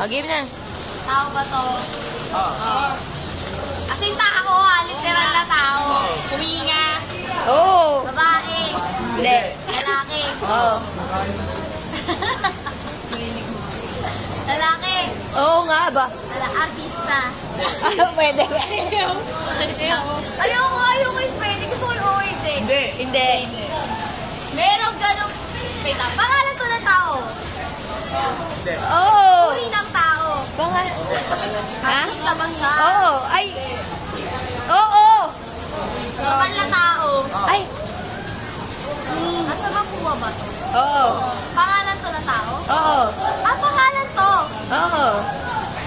Game na. Tao ba to? Oo. As in tao, literal na tao. Huminga. Oo. Babae. Hindi. Lalaki. Oo. Lalaki. Oo nga ba? Artista. Pwede. Ayoko yung pwede. Gusto ko yung word eh. Hindi. Meron ganong... Wait lang. Pangalan to ng tao. Oo. Uri ng tao. Pangalan. Ha? Artista ba siya? Oo. Ay. Oo. Normal na tao. Ay. Nasa Mapua ba to? Oo. Pangalan to na tao? Oo. Pangalan to. Oo.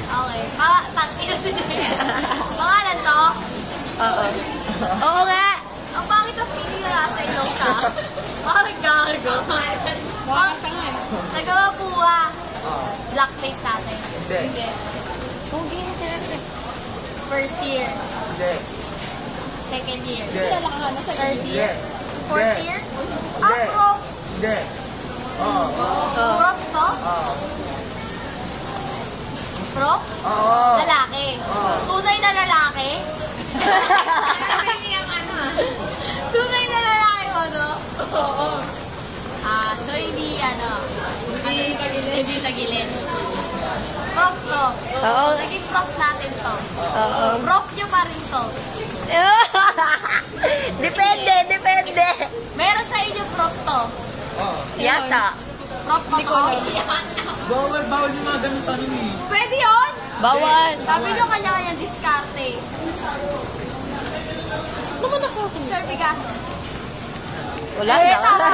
Okay. Pangalan to? Oo. Oo nga. Ang pangit ang feeling na nasa ilong siya. Bakit gago? Taga-Mapua. Blackface natin. Hindi. Pogi na talaga. First year. Hindi. Second year. Hindi. Third year. Hindi. Fourth year. Prof. Hindi. Oo. Prof to? Oo. Prof? Oo. Lalaki. Tunay na lalaki? Tunay na lalaki mo, no? Oo. So hindi tagilid. Prof to. Oo. Naging prof natin to. Oo. Prof nyo pa rin to. Depende. Meron sa inyo prof to. Oo. Yata. Prof pa to. Bawal yung mga ganun tanong eh. Pwede yun? Bawal. Sabi nyo kanya-kanyang diskarte. Naman ako. Sir Picasso. Wala Eh, na. tama.